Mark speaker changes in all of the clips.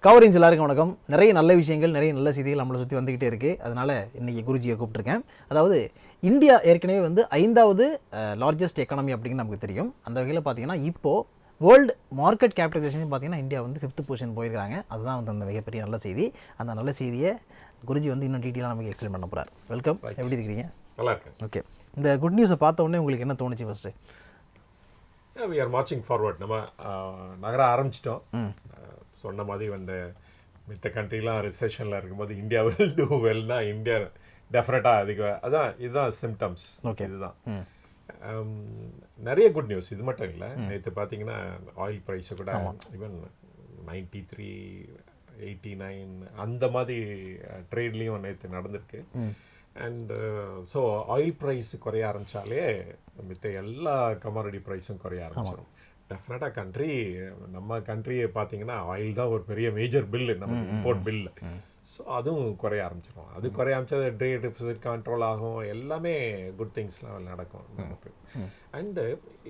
Speaker 1: Coverings எல்லாருக்கும் வணக்கம். நிறைய நல்ல விஷயங்கள், நிறைய நல்ல செய்திகள் நம்மளை சுற்றி வந்துக்கிட்டே இருக்குது. அதனால் இன்றைக்கி குருஜியை கூப்பிட்டுருக்கேன். அதாவது இந்தியா ஏற்கனவே வந்து 5வது லார்ஜஸ்ட் எக்கானமி அப்படிங்கிறது நமக்கு தெரியும். அந்த வகையில் பார்த்தீங்கன்னா இப்போது வேர்ல்டு மார்க்கெட் கேபிட்டலைசேஷன் பார்த்தீங்கன்னா இந்தியா வந்து 5th பொசிஷன் போயிருக்காங்க. அதுதான் வந்து அந்த மிகப்பெரிய நல்ல செய்தி. அந்த நல்ல செய்தியை குருஜி வந்து இன்னும் டீட்டெயிலாக நமக்கு எக்ஸ்பிளைன் பண்ண போகிறார். வெல்கம். எப்படி இருக்கிறீங்க?
Speaker 2: நல்லா இருக்கேன்.
Speaker 1: ஓகே, இந்த குட் நியூஸை பார்த்த உடனே உங்களுக்கு என்ன தோணுச்சு first?
Speaker 2: We are marching forward. நம்ம நகர ஆரம்பிச்சிட்டோம். சொன்ன மாதிரி வந்து மித்த கண்ட்ரிலாம் ரிசெஷனில் இருக்கும்போது இந்தியா வில் டூ வெல்னா இந்தியா டெஃபினட்டாக அதுதான் இதுதான் சிம்டம்ஸ்.
Speaker 1: ஓகே,
Speaker 2: இதுதான் நிறைய குட் நியூஸ். இது மட்டும் இல்லை, நேற்று பார்த்தீங்கன்னா ஆயில் ப்ரைஸை கூட ஈவன் 93, 89 அந்த மாதிரி ட்ரேட்லேயும் நேற்று நடந்திருக்கு. அண்டு ஸோ ஆயில் ப்ரைஸ் குறைய ஆரம்பித்தாலே மித்த எல்லா கமாடிட்டி ப்ரைஸும் குறைய ஆரம்பிச்சிடும். டெஃபினட்டாக நம்ம கண்ட்ரியை பார்த்தீங்கன்னா ஆயில் தான் ஒரு பெரிய மேஜர் பில்லு, நம்ம இம்போர்ட் பில்லு. ஸோ அதுவும் குறைய ஆரம்பிச்சிடும். அது குறைய ஆரம்பிச்சா ட்ரேட் டெஃபிசிட் கண்ட்ரோல் ஆகும், எல்லாமே குட் திங்ஸ்லாம் நடக்கும் நமக்கு. அண்டு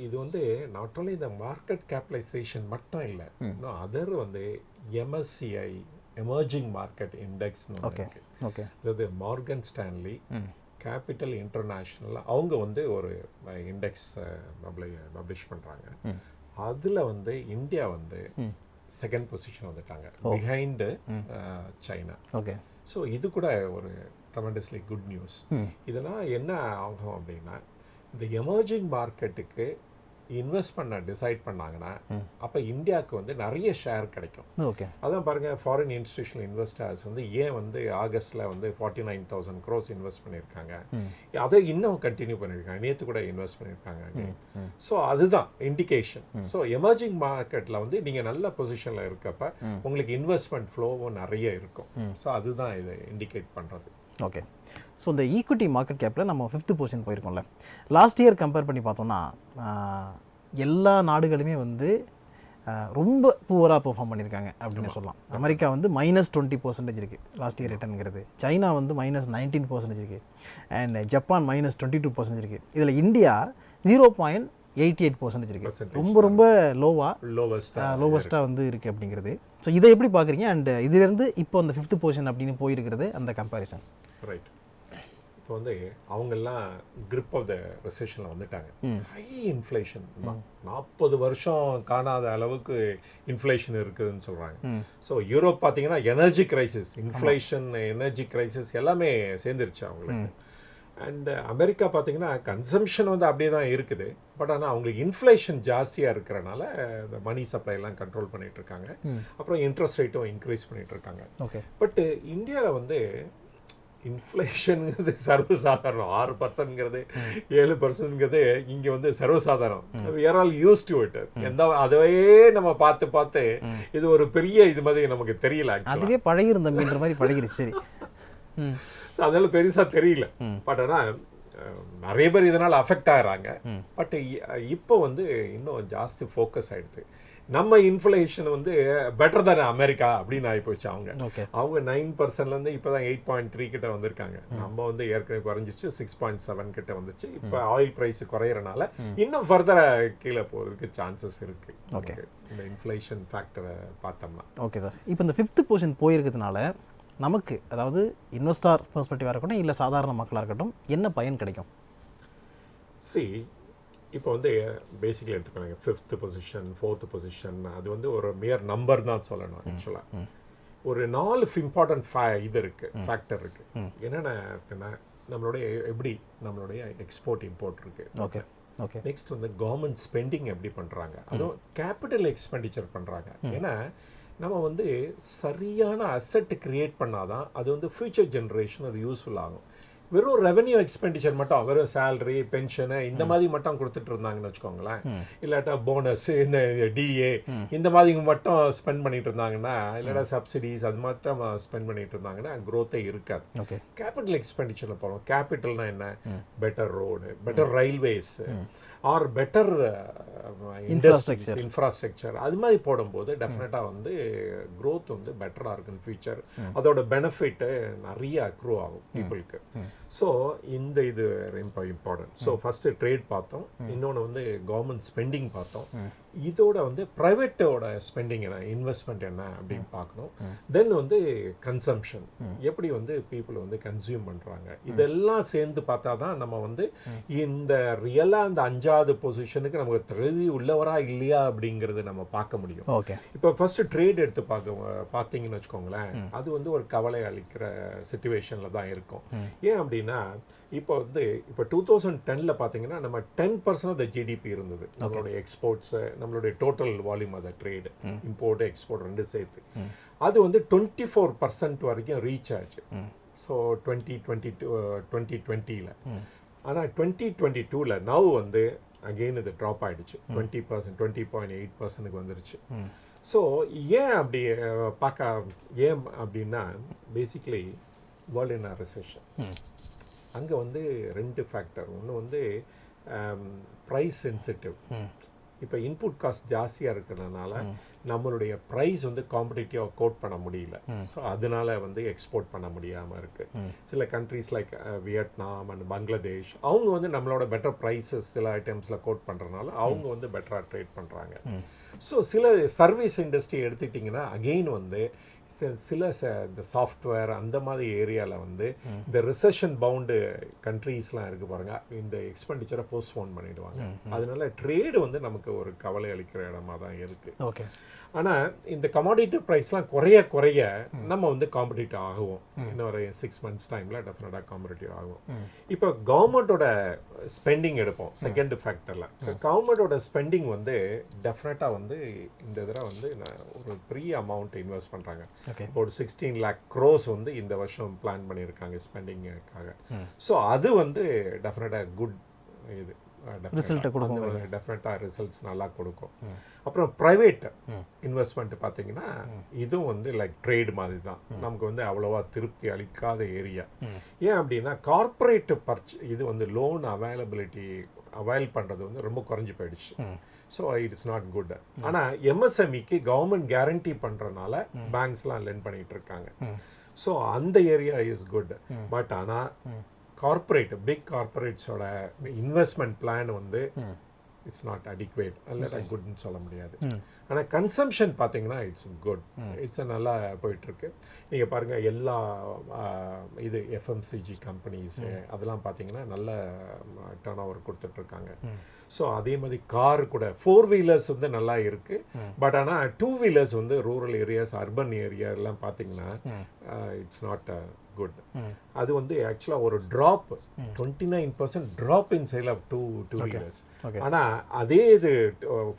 Speaker 2: இது வந்து நாட் ஓன்லி இந்த மார்க்கெட் கேபிட்டலைசேஷன் மட்டும் இல்லை, இன்னும் அதர் வந்து MSCI எமர்ஜிங் மார்க்கெட் இண்டெக்ஸ்னு இருக்கு. அதாவது மார்கன் ஸ்டான்லி கேபிட்டல் இன்டர்நேஷ்னல் அவங்க வந்து ஒரு இண்டெக்ஸ் பப்ளிஷ் பண்ணுறாங்க. அதில் வந்து இந்தியா வந்து செகண்ட் பொசிஷன் வந்துட்டாங்க, பிஹைண்டு சைனா.
Speaker 1: ஓகே,
Speaker 2: ஸோ இது கூட ஒரு ட்ரெமெண்டஸ்லி குட் நியூஸ். இதெல்லாம் என்ன ஆகும் அப்படின்னா, இந்த எமர்ஜிங் மார்க்கெட்டுக்கு இன்வெஸ்ட் பண்ண டிசைட் பண்ணாங்கன்னா அப்போ இந்தியாவுக்கு வந்து நிறைய ஷேர் கிடைக்கும்.
Speaker 1: ஓகே,
Speaker 2: அதான் பாருங்கள், ஃபாரின் இன்ஸ்டிடியூஷனல் இன்வெஸ்டர்ஸ் வந்து ஏன் வந்து ஆகஸ்ட்டில் வந்து 49,000 crores இன்வெஸ்ட் பண்ணியிருக்காங்க, அதை இன்னும் கண்டினியூ பண்ணியிருக்காங்க, நேற்று கூட இன்வெஸ்ட் பண்ணியிருக்காங்க. ஸோ அதுதான் இண்டிகேஷன். ஸோ எமர்ஜிங் மார்க்கெட்டில் வந்து நீங்கள் நல்ல பொசிஷனில் இருக்கப்ப உங்களுக்கு இன்வெஸ்ட்மெண்ட் ஃப்ளோவும் நிறைய இருக்கும். ஸோ அதுதான் இதை இண்டிகேட் பண்ணுறது.
Speaker 1: ஓகே, ஸோ இந்த ஈக்விட்டி மார்க்கெட் கேப்பில் நம்ம 5th பொசிஷன் போயிருக்கோம்ல. லாஸ்ட் இயர் கம்பேர் பண்ணி பார்த்தோம்னா எல்லா நாடுகளுமே வந்து ரொம்ப புவராக பெர்ஃபார்ம் பண்ணியிருக்காங்க அப்படின்னு சொல்லலாம். அமெரிக்கா வந்து -20% இருக்குது லாஸ்ட் இயர் ரிட்டர்னுங்கிறது. சைனா வந்து -19% இருக்குது. அண்ட் ஜப்பான் -22% இருக்குது. இதில் இந்தியா 0.88% இருக்குது. ரொம்ப லோவஸ்ட்டாக வந்து இருக்குது அப்படிங்கிறது. ஸோ இதை எப்படி பார்க்குறீங்க? அண்ட் இதுலேருந்து இப்போ அந்த 5th பொசிஷன் அப்படின்னு போயிருக்கிறது அந்த கம்பேரிசன்.
Speaker 2: ரைட். இப்போ வந்து அவங்கெல்லாம் கிரிப் ஆஃப் த ரெசெஷனில் வந்துட்டாங்க. ஹை இன்ஃப்ளேஷன், 40 வருஷம் காணாத அளவுக்கு இன்ஃப்ளேஷன் இருக்குதுன்னு சொல்கிறாங்க. ஸோ யூரோப் பார்த்தீங்கன்னா energy crisis, inflation, energy crisis எல்லாமே சேர்ந்துருச்சு அவங்களுக்கு. அண்ட் அமெரிக்கா பார்த்தீங்கன்னா கன்சம்ஷன் வந்து அப்படியே தான் இருக்குது, பட் ஆனால் அவங்களுக்கு இன்ஃப்ளேஷன் ஜாஸ்தியாக இருக்கிறனால இந்த மணி சப்ளைலாம் கண்ட்ரோல் பண்ணிகிட்டு இருக்காங்க. அப்புறம் இன்ட்ரெஸ்ட் ரேட்டும் இன்க்ரீஸ் பண்ணிகிட்டு இருக்காங்க. பட் இந்தியாவில் வந்து இன்ஃப்ளேஷனுங்கிறது சர்வசாதாரணம். 6%ங்கிறது 7%ங்கிறது இங்கே வந்து சர்வசாதாரணம். we are all used to it. அதுவே நம்ம பார்த்து இது ஒரு பெரிய இது மாதிரி நமக்கு தெரியல.
Speaker 1: அதுவே பழகிருந்த மாதிரி பழகிருச்சு. சரி,
Speaker 2: அதனால பெருசாக தெரியல. பட் ஆனால் நிறைய பேர் இதனால் அஃபெக்ட் ஆகிறாங்க. பட் இப்போ வந்து இன்னும் ஜாஸ்தி ஃபோக்கஸ் ஆகிடுது. நம்ம இன்ஃப்ளேஷன் வந்து பெட்டர் தானே அமெரிக்கா அப்படின்னு ஆகிப்போச்சு. அவங்க 9%லேருந்து இப்போ தான் 8.3 கிட்ட வந்திருக்காங்க. நம்ம வந்து ஏற்கனவே குறைஞ்சிச்சு, 6.7 கிட்ட வந்துச்சு. இப்போ ஆயில் ப்ரைஸ் குறையிறனால இன்னும் ஃபர்தராக கீழே போகிறதுக்கு சான்சஸ் இருக்குது. ஓகே, இந்த இன்ஃப்ளேஷன் ஃபேக்டரை பார்த்தோம்னா.
Speaker 1: ஓகே சார், இப்போ இந்த 5th பொசிஷன் போயிருக்கிறதுனால நமக்கு, அதாவது இன்வெஸ்டார் பெர்ஸ்பெக்டிவாக இருக்கட்டும் இல்லை சாதாரண மக்களாக இருக்கட்டும், என்ன பயன் கிடைக்கும்?
Speaker 2: இப்போ வந்து பேசிக்கலி எடுத்துக்கோங்க, 5th பொசிஷன் 4th பொசிஷன் அது வந்து ஒரு மியர் நம்பர் தான் சொல்லணும். ஆக்சுவலாக ஒரு 4 இம்பார்ட்டன்ட் இது இருக்குது, ஃபேக்டர் இருக்குது. என்னென்ன நம்மளுடைய எக்ஸ்போர்ட் இம்போர்ட் இருக்குது.
Speaker 1: ஓகே,
Speaker 2: நெக்ஸ்ட் வந்து கவர்மெண்ட் ஸ்பெண்டிங் எப்படி பண்ணுறாங்க, அதுவும் கேபிட்டல் எக்ஸ்பெண்டிச்சர் பண்ணுறாங்க. ஏன்னா நம்ம வந்து சரியான அசெட் கிரியேட் பண்ணாதான் அது வந்து ஃபியூச்சர் ஜென்ரேஷன் அது யூஸ்ஃபுல் ஆகும். வெறும் ரெவென்யூ எக்ஸ்பெண்டிச்சர் மட்டும், வெறும் சேலரி, பென்ஷனு இந்த மாதிரி மட்டும் கொடுத்துட்டு இருந்தாங்கன்னு வச்சுக்கோங்களேன், இல்லாட்டா போனஸ், இந்த டிஏ இந்த மாதிரி மட்டும் ஸ்பெண்ட் பண்ணிட்டு இருந்தாங்கன்னா, இல்லாட்டா சப்சிடிஸ் அது மட்டும் ஸ்பெண்ட் பண்ணிட்டு இருந்தாங்கன்னா க்ரோத்தே இருக்காது. கேபிட்டல் எக்ஸ்பெண்டிச்சரில் போகிறோம். கேபிட்டல்னா என்ன? Better road, better railways, are better infrastructure அது மாதிரி போடும்போது டெஃபினட்டாக வந்து க்ரோத் வந்து பெட்டராக இருக்கும் ஃபியூச்சர். அதோட பெனிஃபிட்டு நிறைய அக்ரூ ஆகும் பீப்புளுக்கு. ஸோ இந்த இது ரொம்ப இம்பார்ட்டன்ட். ஸோ ஃபஸ்ட்டு ட்ரேட் பார்த்தோம், இன்னொன்று வந்து கவர்மெண்ட் ஸ்பெண்டிங் பார்த்தோம், இதோட வந்து ப்ரைவேட்டோட ஸ்பெண்டிங் என்ன, இன்வெஸ்ட்மெண்ட் என்ன அப்படின்னு பார்க்கணும். தென் வந்து கன்சம்ஷன், எப்படி வந்து பீப்புள் வந்து கன்சியூம் பண்ணுறாங்க, இதெல்லாம் சேர்ந்து பார்த்தா தான் நம்ம வந்து இந்த ரியலாக அந்த 5வது பொசிஷனுக்கு நமக்கு தகுதி உள்ளவரா இல்லையா அப்படிங்கிறது நம்ம பார்க்க முடியும்.
Speaker 1: ஓகே,
Speaker 2: இப்போ ஃபர்ஸ்ட் ட்ரேட் எடுத்து பார்த்தீங்கன்னு வச்சுக்கோங்களேன், அது வந்து ஒரு கவலை அளிக்கிற சுச்சுவேஷனில் தான் இருக்கும். ஏன் அப்படின்னா இப்போ வந்து இப்போ 2010 பார்த்தீங்கன்னா நம்ம 10% ஆஃப் த ஜிடிபி இருந்தது நம்மளுடைய எக்ஸ்போர்ட்ஸு, நம்மளுடைய total volume of the trade, import export ரெண்டு சேர்த்து. அது வந்து 24% வரைக்கும் ரீச் ஆச்சு. ஸோ 2020. ஆனால் 2022 நவ் வந்து அகெயின் இது ட்ராப் ஆகிடுச்சு, 20%, 20.8% வந்துருச்சு. ஸோ ஏன் அப்படி ஏன் அப்படின்னா பேசிக்கலி வேர்ல்ட் இன் ரெசெஷன். அங்கே வந்து 2 ஃபேக்டர். ஒன்று வந்து ப்ரைஸ் சென்சிட்டிவ். இப்போ இன்புட் காஸ்ட் ஜாஸ்தியாக இருக்கிறதுனால நம்மளுடைய ப்ரைஸ் வந்து காம்படிட்டிவாக கோட் பண்ண முடியல. ஸோ அதனால வந்து எக்ஸ்போர்ட் பண்ண முடியாமல் இருக்குது. சில countries like Vietnam and Bangladesh, அவங்க வந்து நம்மளோட பெட்டர் ப்ரைஸஸ் சில ஐட்டம்ஸில் கோட் பண்ணுறதுனால அவங்க வந்து பெட்டராக ட்ரேட் பண்ணுறாங்க. ஸோ சில சர்வீஸ் இண்டஸ்ட்ரி எடுத்துக்கிட்டிங்கன்னா அகெயின் வந்து சில இந்த சாஃப்ட்வேர் அந்த மாதிரி ஏரியாவில் வந்து இந்த ரிசெஷன் பவுண்டு கண்ட்ரீஸ்லாம் இருக்குது பாருங்க, இந்த எக்ஸ்பெண்டிச்சரை போஸ்ட்போன் பண்ணிடுவாங்க. அதனால ட்ரேடு வந்து நமக்கு ஒரு கவலை அளிக்கிற இடமா தான் இருக்குது.
Speaker 1: ஓகே,
Speaker 2: ஆனால் இந்த கமாடிட்டி ப்ரைஸ்லாம் குறைய நம்ம வந்து காம்படிட்டிவ் ஆகுவோம். இன்னும் ஒரு 6 months டைமில் டெஃபினட்டாக காம்படிட்டிவ் ஆகும். இப்போ கவர்மெண்ட்டோட ஸ்பெண்டிங் எடுப்போம் செகண்ட் ஃபேக்டரில். கவர்மெண்ட்டோட ஸ்பெண்டிங் வந்து டெஃபினட்டாக வந்து இந்த இதில் வந்து ஒரு பெரிய அமௌண்ட் இன்வெஸ்ட் பண்ணுறாங்க. இப்போ ஒரு 16 lakh crores வந்து இந்த வருஷம் பிளான் பண்ணியிருக்காங்க ஸ்பெண்டிங்காக. ஸோ அது வந்து டெஃபினட்டாக குட் இது டெஃபினட்டாக ரிசல்ட்ஸ் நல்லா கொடுக்கும். அப்புறம் ப்ரைவேட் இன்வெஸ்ட்மெண்ட் பார்த்தீங்கன்னா இதுவும் வந்து லைக் ட்ரேட் மாதிரி தான், நமக்கு வந்து அவ்வளோவா திருப்தி அளிக்காத ஏரியா. ஏன் அப்படின்னா கார்பரேட் இது வந்து லோன் அவைல் பண்ணுறது வந்து ரொம்ப குறைஞ்சி போயிடுச்சு. So it is not good. ஆனால் எம்எஸ்எம்இக்கு கவர்மெண்ட் கேரண்டி பண்ணுறதுனால பேங்க்ஸ்லாம் லெண்ட் பண்ணிகிட்டு இருக்காங்க. ஸோ அந்த ஏரியா இஸ் குட். பட் ஆனால் கார்பரேட் பிக் கார்பரேட்ஸோட இன்வெஸ்ட்மெண்ட் பிளான் வந்து இட்ஸ் நாட் அடிக்வேட், அல்ல குட்னு சொல்ல முடியாது. ஆனால் கன்சம்ஷன் பார்த்தீங்கன்னா இட்ஸ் குட், இட்ஸ் நல்லா போயிட்டுருக்கு. நீங்கள் பாருங்கள் எல்லா இது எஃப்எம்சிஜி கம்பெனிஸு அதெல்லாம் பார்த்தீங்கன்னா நல்ல டர்ன் ஓவர் கொடுத்துட்ருக்காங்க. ஸோ அதே மாதிரி கார் கூட 4 wheelers வந்து நல்லா இருக்குது. பட் ஆனால் 2 wheelers வந்து ரூரல் ஏரியாஸ் அர்பன் ஏரியா எல்லாம் பார்த்தீங்கன்னா இட்ஸ் நாட் குட். அது வந்து ஆக்சுவலாக ஒரு drop 29% drop in sale of 2 wheelers. ஆனால் அதே இது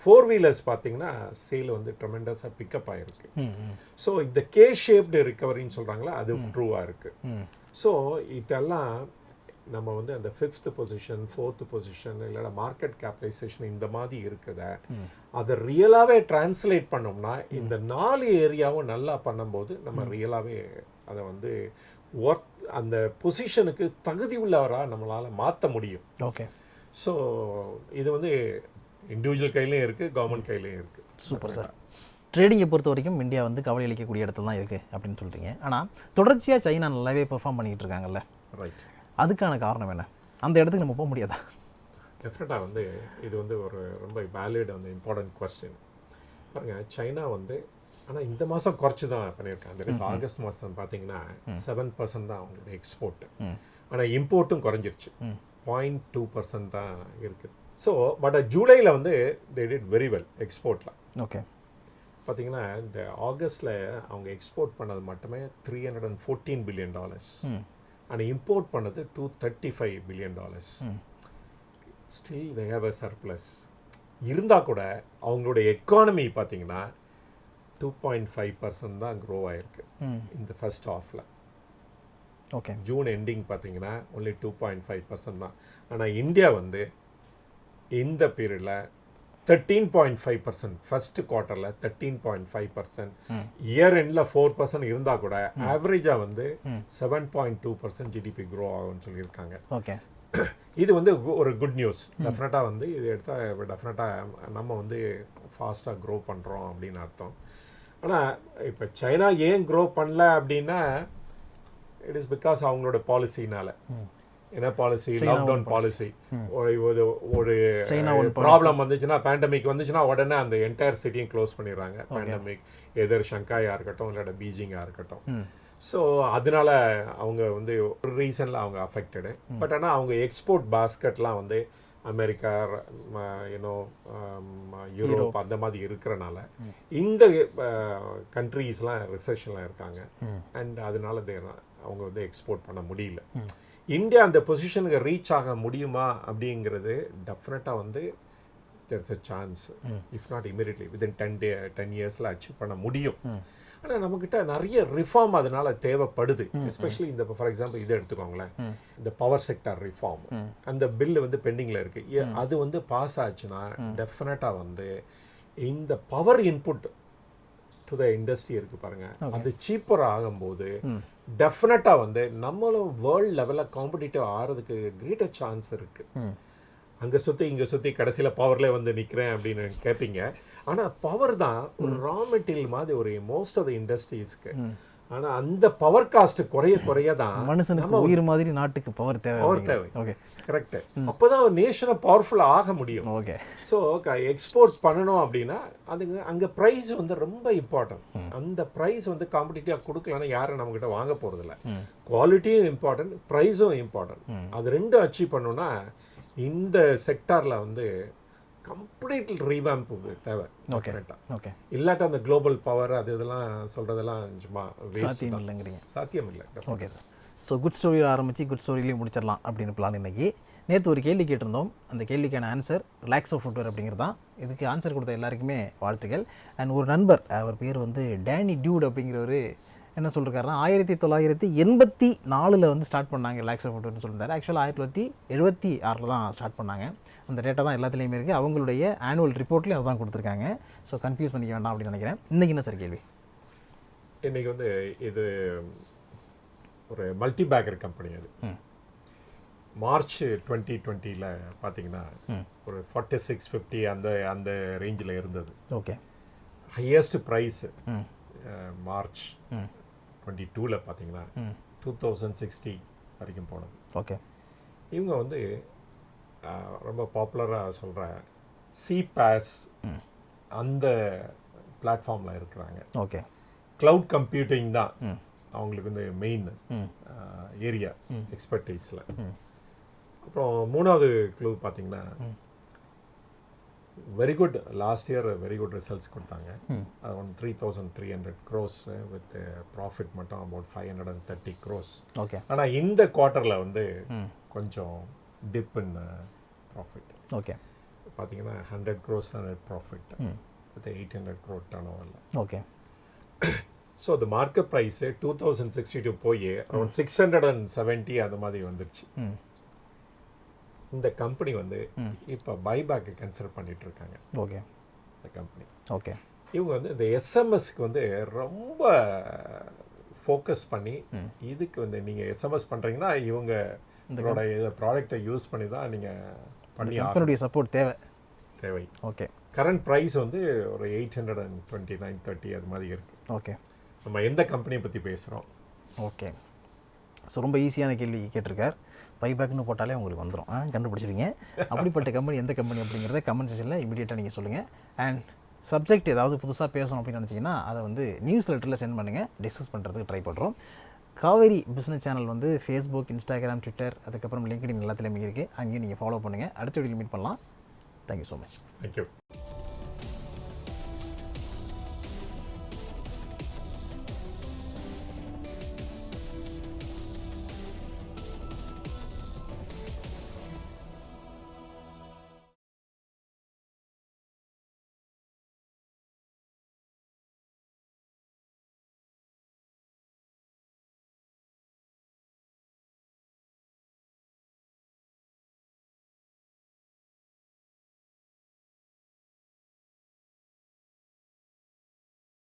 Speaker 2: 4 wheelers பார்த்தீங்கன்னா சேல் வந்து ட்ரெமெண்டஸாக பிக்கப் ஆகிருக்கு. ஸோ இந்த கே ஷேப்டு ரிகவரின்னு சொல்கிறாங்களா, அது ட்ரூவாக இருக்குது. ஸோ இதெல்லாம் நம்ம வந்து அந்த 5th பொசிஷன் 4th பொசிஷன் இல்லைனா மார்க்கெட் கேபிட்டலைசேஷன் இந்த மாதிரி இருக்குத அதை ரியலாகவே டிரான்ஸ்லேட் பண்ணோம்னா இந்த 4 ஏரியாவும் நல்லா பண்ணும்போது நம்ம ரியலாகவே அதை வந்து அந்த பொசிஷனுக்கு தகுதி உள்ளவராக நம்மளால் மாற்ற முடியும்.
Speaker 1: ஓகே,
Speaker 2: ஸோ இது வந்து இண்டிவிஜுவல் கையிலையும் இருக்குது, கவர்மெண்ட் கையிலையும் இருக்குது.
Speaker 1: Super sir. ட்ரேடிங்கை பொறுத்த வரைக்கும் இந்தியா வந்து கவலை அளிக்கக்கூடிய இடத்துல தான் இருக்குது அப்படின்னு சொல்கிறீங்க. ஆனால் தொடர்ச்சியாக சைனா நல்லாவே பெர்ஃபார்ம் பண்ணிகிட்டு இருக்காங்கல்ல,
Speaker 2: ரைட்,
Speaker 1: அதுக்கான காரணம் என்ன? அந்த இடத்துக்கு நம்ம போக முடியாதா?
Speaker 2: டெஃபினட்டாக வந்து இது வந்து ஒரு ரொம்ப வேலிட் வந்து இம்பார்ட்டன்ட் கொஸ்டின். பாருங்கள், சைனா வந்து ஆனால் இந்த மாதம் குறைச்சி தான் பண்ணியிருக்காங்க. ஆகஸ்ட் மாதம் பார்த்தீங்கன்னா 7% தான் அவங்களோட எக்ஸ்போர்ட்டு. ஆனால் இம்போர்ட்டும் குறைஞ்சிருச்சு, 0.2% தான் இருக்குது. ஸோ பட் ஜூலையில் வந்து தே டிட் வெரி வெல் எக்ஸ்போர்ட்டில்.
Speaker 1: ஓகே,
Speaker 2: பார்த்தீங்கன்னா இந்த ஆகஸ்டில் அவங்க எக்ஸ்போர்ட் பண்ணது மட்டுமே $314 billion. ஆனால் இம்போர்ட் பண்ணது $235 billion. Still they have a surplus. இருந்தால் கூட அவங்களோட எக்கானமி பார்த்தீங்கன்னா 2.5% தான் க்ரோ ஆகிருக்கு இந்த ஃபர்ஸ்ட் ஹாஃபில்.
Speaker 1: ஓகே,
Speaker 2: ஜூன் எண்டிங் பார்த்தீங்கன்னா ஒன்லி 2.5% தான். ஆனால் இந்தியா வந்து இந்த பீரியடில் 13.5%, ஃபர்ஸ்ட் குவார்ட்டரில் 13.5%, இயர் எண்டில் 4% இருந்தால் கூட ஆவரேஜாக வந்து 7.2% ஜிடிபி க்ரோ ஆகும்னு சொல்லியிருக்காங்க.
Speaker 1: ஓகே,
Speaker 2: இது வந்து ஒரு குட் நியூஸ். டெஃபினட்டாக வந்து இது எடுத்தால் டெஃபினட்டாக நம்ம வந்து ஃபாஸ்ட்டாக க்ரோ பண்ணுறோம் அப்படின்னு அர்த்தம். ஆனால் இப்போ சைனா ஏன் க்ரோ பண்ணல அப்படின்னா இட் இஸ் பிகாஸ் அவங்களோட பாலிசினால். என்ன பாலிசி, லாக்டவுன் பாலிசி. ஒரு
Speaker 1: China own
Speaker 2: ப்ராப்ளம் வந்துச்சுன்னா, பேண்டமிக் வந்துச்சுன்னா உடனே அந்த என்டையர் சிட்டியும் க்ளோஸ் பண்ணிடுறாங்க. பேண்டமிக் எதர் ஷங்காயாக இருக்கட்டும் இல்லாட்ட பீஜிங்காக இருக்கட்டும். ஸோ அதனால அவங்க வந்து ஒரு ரீசனில் அவங்க அஃபெக்டடு. பட் ஆனால் அவங்க எக்ஸ்போர்ட் பாஸ்கெட்லாம் வந்து அமெரிக்கா, யூரோப் அந்த மாதிரி இருக்கிறனால இந்த கண்ட்ரீஸ்லாம் ரிசெஷனில் இருக்காங்க. அண்ட் அதனால அவங்க வந்து எக்ஸ்போர்ட் பண்ண முடியல. இந்தியா அந்த பொசிஷனுக்கு ரீச் ஆக முடியுமா அப்படிங்கிறது டெஃபினட்டாக வந்து there's a chance. If not immediately within 10 இயர்ஸில் அச்சீவ் பண்ண முடியும். ஆனால் நம்மக்கிட்ட நிறைய ரிஃபார்ம் அதனால தேவைப்படுது. எஸ்பெஷலி இந்த ஃபார் எக்ஸாம்பிள் இதை எடுத்துக்கோங்களேன், இந்த பவர் செக்டார் ரிஃபார்ம். அந்த பில்லு வந்து பெண்டிங்கில் இருக்குது. அது வந்து பாஸ் ஆச்சுன்னா டெஃபினட்டாக வந்து இந்த power input to the industry இருக்குது பாருங்க, அது சீப்பர் ஆகும்போது டெஃபினட்டாக வந்து நம்மளும் வேர்ல்டு லெவலில் காம்படிட்டிவ் ஆகிறதுக்கு கிரேட்டர் சான்ஸ் இருக்குது. அங்கே சுற்றி இங்கே சுற்றி கடைசியில் பவரில் வந்து நிற்கிறேன் அப்படின்னு கேட்பீங்க. ஆனால் பவர் தான் ஒரு ரா மெட்டீரியல் மாதிரி ஒரு மோஸ்ட் ஆஃப் த இண்டஸ்ட்ரீஸ்க்கு. ஆனால் அந்த பவர் காஸ்ட் குறைய தான்
Speaker 1: மனுஷனுக்கு உயிர் மாதிரி நாட்டுக்கு பவர் தேவை.
Speaker 2: Okay, correct. அப்போ தான் ஒரு நேஷனை பவர்ஃபுல்லாக ஆக முடியும்.
Speaker 1: ஓகே.
Speaker 2: ஸோ எக்ஸ்போர்ட் பண்ணணும் அப்படின்னா அதுங்க அங்கே ப்ரைஸ் வந்து ரொம்ப இம்பார்ட்டன்ட். அந்த ப்ரைஸ் வந்து காம்படிட்டிவாக கொடுக்கலன்னா யாரும் நம்மக்கிட்ட வாங்க போகிறதில்ல. குவாலிட்டியும் இம்பார்ட்டன்ட், ப்ரைஸும் இம்பார்ட்டன்ட். அது ரெண்டும் அச்சீவ் பண்ணோன்னா இந்த செக்டாரில் வந்து கம்ப்ளீட் ரீவாம்ப் தேவை.
Speaker 1: ஓகே.
Speaker 2: இல்லாட்ட அந்த குளோபல் பவர் அது இதெல்லாம் சொல்கிறதெல்லாம் சும்மா
Speaker 1: சாத்தியம் இல்லைங்கிறீங்க.
Speaker 2: சாத்தியம் இல்லை.
Speaker 1: Okay sir. So good story ஆரம்பித்து குட் ஸ்டோரியிலேயே முடிச்சிடலாம் அப்படின்னு பிளான் இன்னைக்கு. நேற்று ஒரு கேள்வி கேட்டிருந்தோம். அந்த கேள்விக்கான ஆன்சர் ரிலாக்ஸோ ஃபுட்வேர் அப்படிங்கிறது தான். இதுக்கு ஆன்சர் கொடுத்த எல்லாருக்குமே வாழ்த்துக்கள். அண்ட் ஒரு நண்பர், அவர் பேர் வந்து டேனி டியூட் அப்படிங்கிறவர் என்ன சொல்லிருக்காருன்னா 1984 வந்து ஸ்டார்ட் பண்ணாங்க ரிலாக்ஸோ ஃபுட்வேர்னு சொல்லியிருந்தாரு. ஆக்சுவலாக 1976 தான் ஸ்டார்ட் பண்ணாங்க. அந்த டேட்டா தான் எல்லாத்துலேயுமே இருக்குது. அவங்களுடைய ஆனுவல் ரிப்போர்ட்லேயும் அதுதான் கொடுத்துருக்காங்க. ஸோ கன்ஃபியூஸ் பண்ணிக்க வேண்டாம் அப்படின்னு நினைக்கிறேன். இன்றைக்கி என்ன சார் கேள்வி?
Speaker 2: இன்றைக்கி வந்து இது ஒரு மல்டி பேக்கர் கம்பெனி. அது மார்ச் 2020 பார்த்தீங்கன்னா ஒரு 4650 அந்த ரேஞ்சில் இருந்தது.
Speaker 1: ஓகே.
Speaker 2: ஹையஸ்ட் ப்ரைஸ் மார்ச் 22 பார்த்தீங்கன்னா 2060 வரைக்கும் போனது.
Speaker 1: ஓகே.
Speaker 2: இவங்க வந்து ரொம்ப பாப்புலராக சொல்கிற சிபாஸ் அந்த பிளாட்ஃபார்மில் இருக்கிறாங்க.
Speaker 1: ஓகே.
Speaker 2: க்ளவுட் கம்ப்யூட்டிங் தான் அவங்களுக்கு வந்து மெயின் ஏரியா எக்ஸ்பர்டைஸில். அப்புறம் மூணாவது க்ளூ பார்த்தீங்கன்னா very good, last year very good results கொடுத்தாங்க. அது ஒன் 3300 crores வித் ப்ராஃபிட் மட்டும் அபவுட் 530 crores.
Speaker 1: ஓகே.
Speaker 2: ஆனால் இந்த குவார்ட்டரில் வந்து கொஞ்சம் டிப் இன் ப்ராஃபிட்.
Speaker 1: ஓகே.
Speaker 2: பார்த்தீங்கன்னா 100 crores தான் net profit with 800 crore turn ஓவரில்.
Speaker 1: ஓகே.
Speaker 2: ஸோ அந்த மார்க்கெட் ப்ரைஸு 2062 போய் அரௌண்ட் 670 அந்த மாதிரி வந்துருச்சு. இந்த கம்பெனி வந்து இப்போ பைபேக்கு கன்சிடர் பண்ணிட்டு இருக்காங்க.
Speaker 1: ஓகே.
Speaker 2: இந்த கம்பெனி.
Speaker 1: ஓகே.
Speaker 2: இவங்க வந்து இந்த எஸ்எம்எஸ்க்கு வந்து ரொம்ப ஃபோக்கஸ் பண்ணி இதுக்கு வந்து நீங்கள் எஸ்எம்எஸ் பண்ணுறீங்கன்னா இவங்க இதோட ப்ராடக்டை யூஸ் பண்ணி தான் நீங்கள் பண்ணி
Speaker 1: கம்பெனியுடைய சப்போர்ட் தேவை. ஓகே.
Speaker 2: கரண்ட் ப்ரைஸ் வந்து ஒரு 829.30 அது மாதிரி இருக்குது.
Speaker 1: ஓகே.
Speaker 2: நம்ம எந்த கம்பெனியை பற்றி பேசுகிறோம்?
Speaker 1: ஓகே. ஸோ ரொம்ப ஈஸியான கேள்வி கேட்டிருக்கார். பைபேக்னு போட்டாலே உங்களுக்கு வந்துடும், கண்டுபிடிச்சிருங்க. அப்படிப்பட்ட கம்பெனி எந்த கம்பெனி அப்படிங்கிறத கமெண்ட் செக்ஷனில் இமீடியட்டாக நீங்கள் சொல்லுங்கள். அண்ட் சப்ஜெக்ட் ஏதாவது புதுசாக பேசணும் அப்படின்னு நினச்சிங்கன்னா அதை வந்து நியூஸ் லெட்டரில் சென்ட் பண்ணுங்கள், டிஸ்கஸ் பண்ணுறதுக்கு ட்ரை பண்ணுறோம். காவேரி பிஸ்னஸ் சேனல் வந்து ஃபேஸ்புக், இன்ஸ்டாகிராம், ட்விட்டர், அதுக்கப்புறம் லிங்க்டின் எல்லாத்துலேயுமே இருக்குது. அங்கேயும் நீங்கள் ஃபாலோ பண்ணுங்கள். அடுத்த வீடியோ மீட் பண்ணலாம். Thank you so much.
Speaker 2: தேங்க்யூ.